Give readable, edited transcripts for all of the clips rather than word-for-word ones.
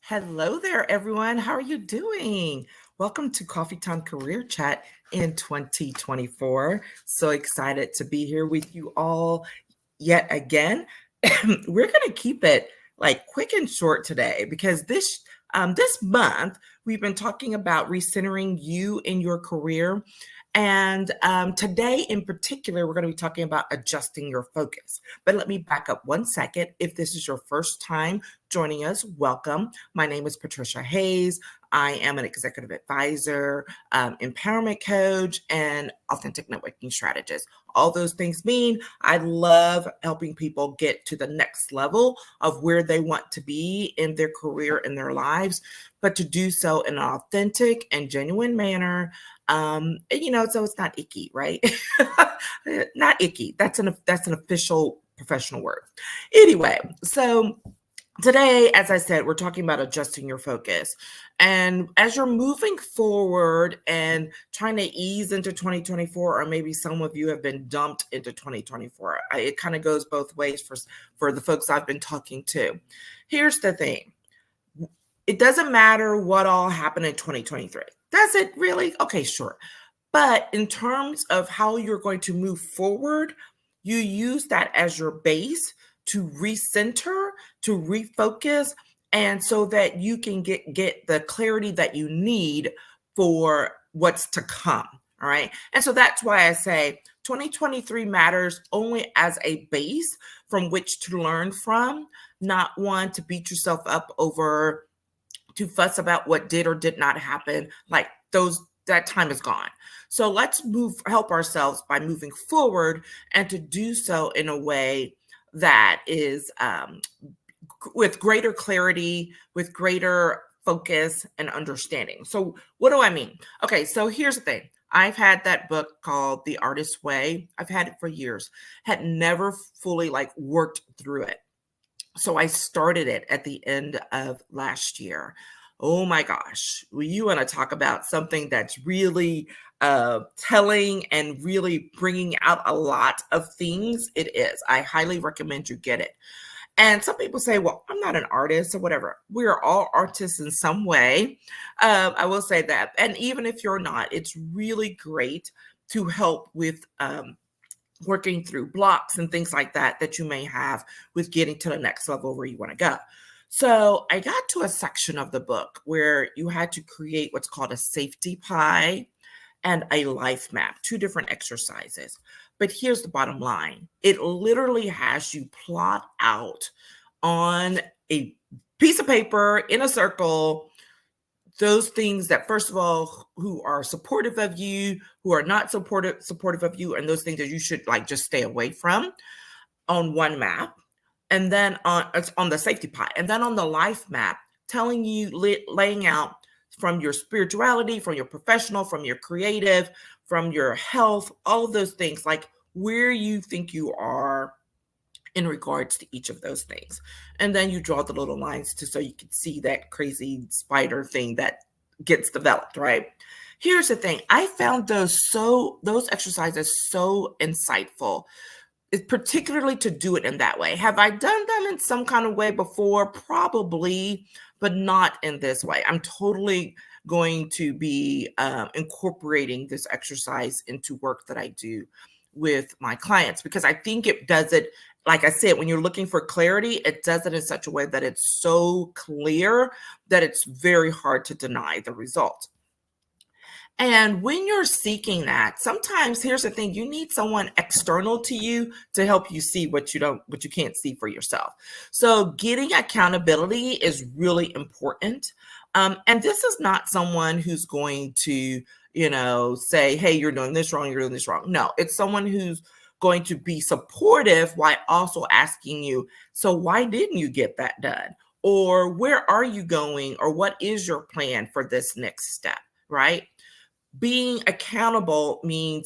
Hello there, everyone. How are you doing? Welcome to Coffee Time Career Chat in 2024. So excited to be here with you all yet again. We're going to keep it like quick and short today because this month we've been talking about recentering you in your career. And today, in particular, we're going to be talking about adjusting your focus. But let me back up one second. If this is your first time joining us, welcome. My name is Patricia Hayes. I am an executive advisor, empowerment coach, and authentic networking strategist. All those things mean I love helping people get to the next level of where they want to be in their career, in their lives, but to do so in an authentic and genuine manner. So it's not icky, right? Not icky. That's an official professional word. Anyway, so today, as I said, we're talking about adjusting your focus. And as you're moving forward and trying to ease into 2024, or maybe some of you have been dumped into 2024, it kind of goes both ways for the folks I've been talking to. Here's the thing. It doesn't matter what all happened in 2023. Does it really? Okay, sure. But in terms of how you're going to move forward, you use that as your base to recenter, to refocus, and so that you can get the clarity that you need for what's to come. All right. And so that's why I say 2023 matters only as a base from which to learn from, not one to beat yourself up over, to fuss about what did or did not happen. Like that time is gone. So let's help ourselves by moving forward, and to do so in a way that is with greater clarity, with greater focus and understanding. So what do I mean? Okay, so here's the thing. I've had that book called The Artist's Way. I've had it for years, had never fully worked through it. So I started it at the end of last year. Oh my gosh. Well, you want to talk about something that's really telling and really bringing out a lot of things? It is. I highly recommend you get it. And some people say, well, I'm not an artist or whatever. We are all artists in some way. I will say that. And even if you're not, it's really great to help with working through blocks and things like that you may have with getting to the next level where you want to go. So I got to a section of the book where you had to create what's called a safety pie and a life map, two different exercises. But here's the bottom line. It literally has you plot out on a piece of paper in a circle those things that, first of all, who are supportive of you, who are not supportive of you, and those things that you should just stay away from on one map. And then on the safety pie. And then on the life map, telling you, laying out from your spirituality, from your professional, from your creative, from your health, all of those things, like where you think you are in regards to each of those things. And then you draw the little lines so you can see that crazy spider thing that gets developed, right? Here's the thing. I found those exercises so insightful, particularly to do it in that way. Have I done them in some kind of way before? Probably, but not in this way. I'm totally going to be incorporating this exercise into work that I do with my clients, because I think it does it, like I said, when you're looking for clarity, it does it in such a way that it's so clear that it's very hard to deny the result. And when you're seeking that, sometimes here's the thing, you need someone external to you to help you see what you can't see for yourself. So getting accountability is really important. And this is not someone who's going to, say, hey, you're doing this wrong, you're doing this wrong. No, it's someone who's going to be supportive while also asking you, so why didn't you get that done? Or where are you going? Or what is your plan for this next step, right? Being accountable in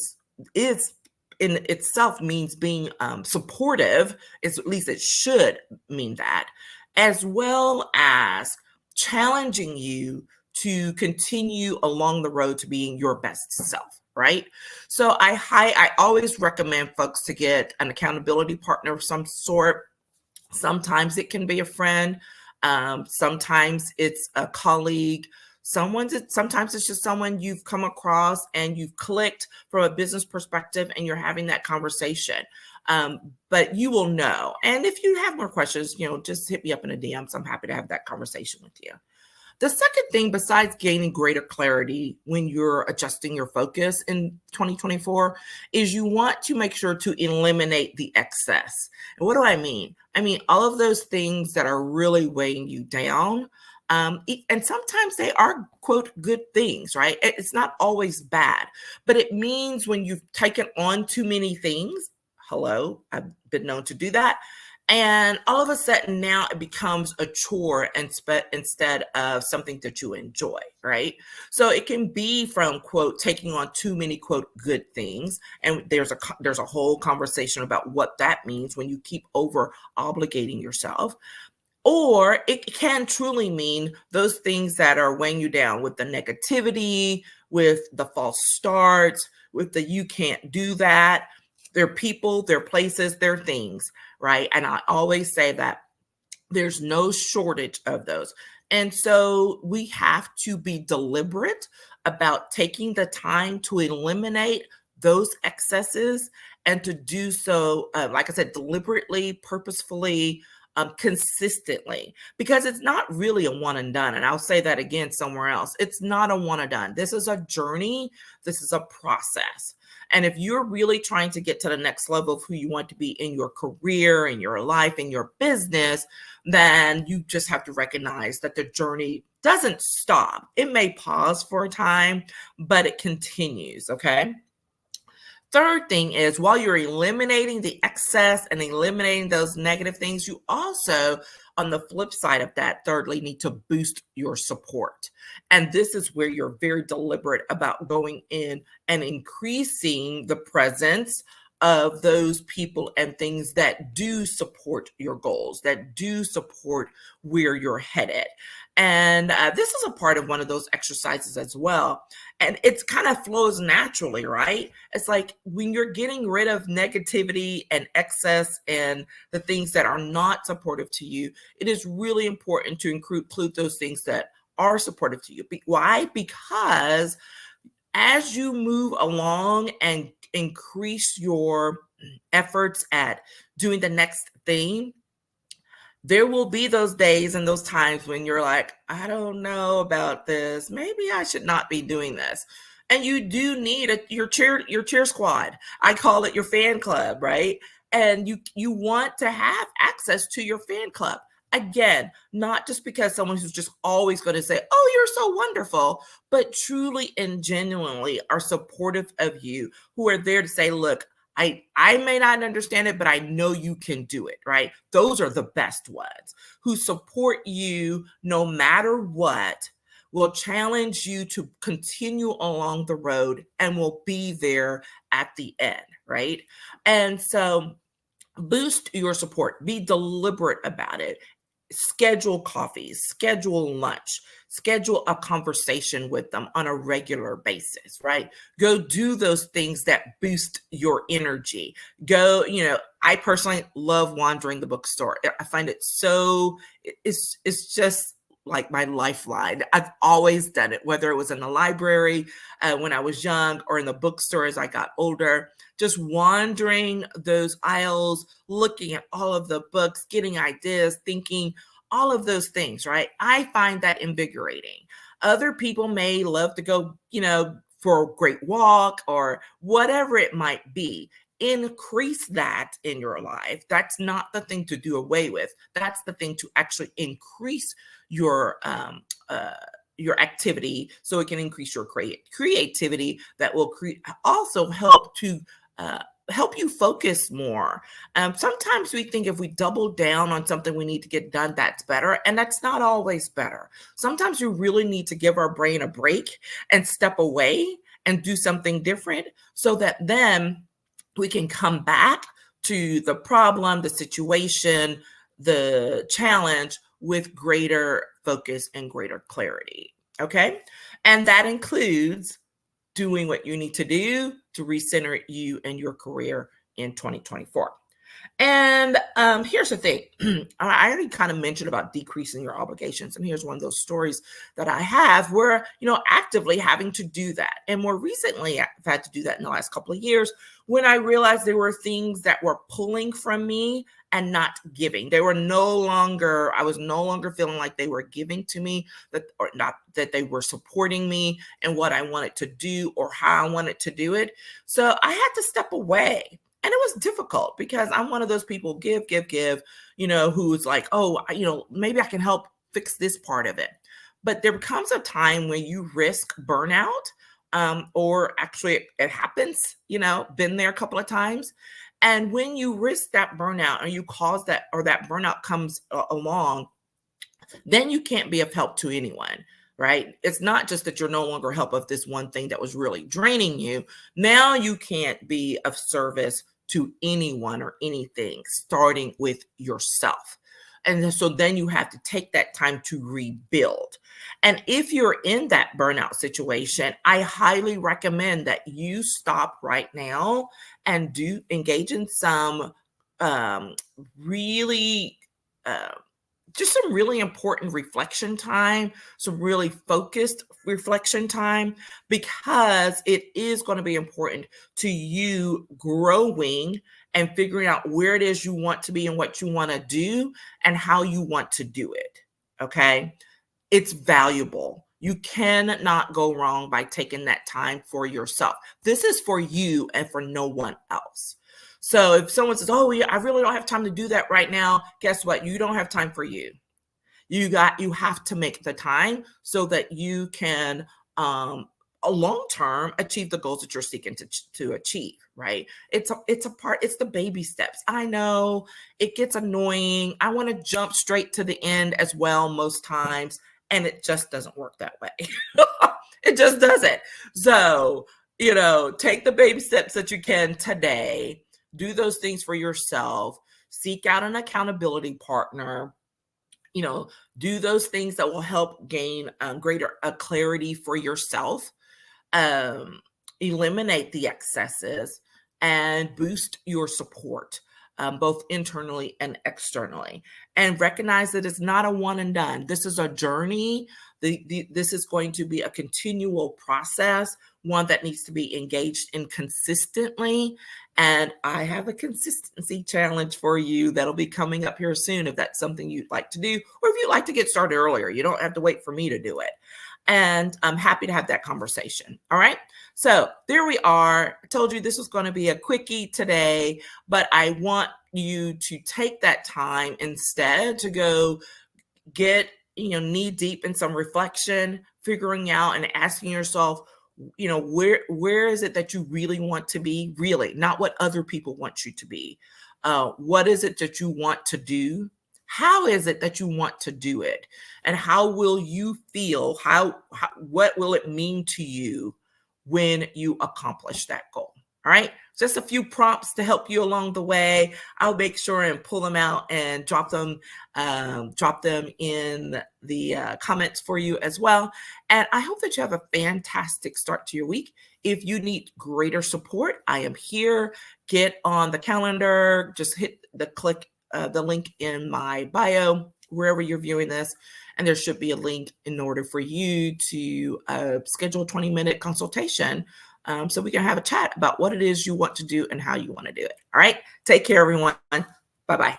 itself means being supportive, at least it should mean that, as well as challenging you to continue along the road to being your best self, right? So I always recommend folks to get an accountability partner of some sort. Sometimes it can be a friend. Sometimes it's a colleague. Sometimes it's just someone you've come across and you've clicked from a business perspective and you're having that conversation. But you will know. And if you have more questions, just hit me up in a DM. I'm happy to have that conversation with you. The second thing, besides gaining greater clarity when you're adjusting your focus in 2024, is you want to make sure to eliminate the excess. And what do I mean? I mean, all of those things that are really weighing you down. And sometimes they are, quote, good things, right? It's not always bad, but it means when you've taken on too many things, hello, I've been known to do that. And all of a sudden now it becomes a chore instead of something that you enjoy, right? So it can be from, quote, taking on too many, quote, good things. And there's a whole conversation about what that means when you keep over obligating yourself. Or it can truly mean those things that are weighing you down with the negativity, with the false starts, with the you can't do that. They're people, they're places, they're things, right? And I always say that there's no shortage of those. And so we have to be deliberate about taking the time to eliminate those excesses and to do so, like I said, deliberately, purposefully, consistently, because it's not really a one and done. And I'll say that again somewhere else. It's not a one and done. This is a journey. This is a process. And if you're really trying to get to the next level of who you want to be in your career, in your life, in your business, then you just have to recognize that the journey doesn't stop. It may pause for a time, but it continues. Okay. Third thing is, while you're eliminating the excess and eliminating those negative things, you also, on the flip side of that, thirdly, need to boost your support. And this is where you're very deliberate about going in and increasing the presence of those people and things that do support your goals, that do support where you're headed. And this is a part of one of those exercises as well. And it's kind of flows naturally, right? It's like when you're getting rid of negativity and excess and the things that are not supportive to you, it is really important to include those things that are supportive to you. Why? Because as you move along and increase your efforts at doing the next thing, there will be those days and those times when you're like, I don't know about this. Maybe I should not be doing this. And you do need your cheer squad. I call it your fan club, right? And you want to have access to your fan club. Again, not just because someone who's just always going to say, oh, you're so wonderful, but truly and genuinely are supportive of you, who are there to say, look, I may not understand it, but I know you can do it, right? Those are the best ones, who support you no matter what, will challenge you to continue along the road and will be there at the end, right? And so boost your support, be deliberate about it. Schedule coffees, schedule lunch, schedule a conversation with them on a regular basis, right? Go do those things that boost your energy. Go, I personally love wandering the bookstore. I find it it's just like my lifeline. I've always done it, whether it was in the library when I was young or in the bookstore as I got older. Just wandering those aisles, looking at all of the books, getting ideas, thinking, all of those things, right? I find that invigorating. Other people may love to go, for a great walk or whatever it might be. Increase that in your life. That's not the thing to do away with. That's the thing to actually increase your activity, so it can increase your creativity. That will also help to help you focus more. Sometimes we think if we double down on something we need to get done, that's better. And that's not always better. Sometimes we really need to give our brain a break and step away and do something different so that then we can come back to the problem, the situation, the challenge with greater focus and greater clarity. Okay. And that includes doing what you need to do to recenter you and your career in 2024. And here's the thing. I already kind of mentioned about decreasing your obligations. And here's one of those stories that I have where, actively having to do that. And more recently, I've had to do that in the last couple of years when I realized there were things that were pulling from me and not giving. I was no longer feeling like they were giving to me, or not that they were supporting me and what I wanted to do or how I wanted to do it. So I had to step away. And it was difficult because I'm one of those people, give, who's like, oh, maybe I can help fix this part of it. But there comes a time when you risk burnout, or actually it happens, been there a couple of times. And when you risk that burnout and you cause that, or that burnout comes along, then you can't be of help to anyone. Right? It's not just that you're no longer help of this one thing that was really draining you. Now you can't be of service to anyone or anything, starting with yourself. And so then you have to take that time to rebuild. And if you're in that burnout situation, I highly recommend that you stop right now and engage in some really just some really important reflection time, some really focused reflection time, because it is going to be important to you growing and figuring out where it is you want to be and what you want to do and how you want to do it. Okay. It's valuable. You cannot go wrong by taking that time for yourself. This is for you and for no one else. So if someone says, oh, yeah, I really don't have time to do that right now, guess what? You don't have time for you. You have to make the time so that you can, long term, achieve the goals that you're seeking to achieve, right? It's the baby steps. I know it gets annoying. I want to jump straight to the end as well most times, and it just doesn't work that way. It just doesn't. So, take the baby steps that you can today. Do those things for yourself. Seek out an accountability partner. Do those things that will help gain greater clarity for yourself, eliminate the excesses, and boost your support, both internally and externally. And recognize that it's not a one and done. This is a journey. This is going to be a continual process, one that needs to be engaged in consistently. And I have a consistency challenge for you that'll be coming up here soon if that's something you'd like to do, or if you'd like to get started earlier. You don't have to wait for me to do it. And I'm happy to have that conversation. All right. So there we are. I told you this was going to be a quickie today, but I want you to take that time instead to go get, knee deep in some reflection, figuring out and asking yourself, where is it that you really want to be? Really, not what other people want you to be. What is it that you want to do? How is it that you want to do it? And how will you feel? What will it mean to you when you accomplish that goal? All right. Just a few prompts to help you along the way. I'll make sure and pull them out and drop them in the comments for you as well. And I hope that you have a fantastic start to your week. If you need greater support, I am here. Get on the calendar. Just hit the link in my bio, wherever you're viewing this. And there should be a link in order for you to schedule a 20-minute consultation, so we can have a chat about what it is you want to do and how you want to do it. All right. Take care, everyone. Bye-bye.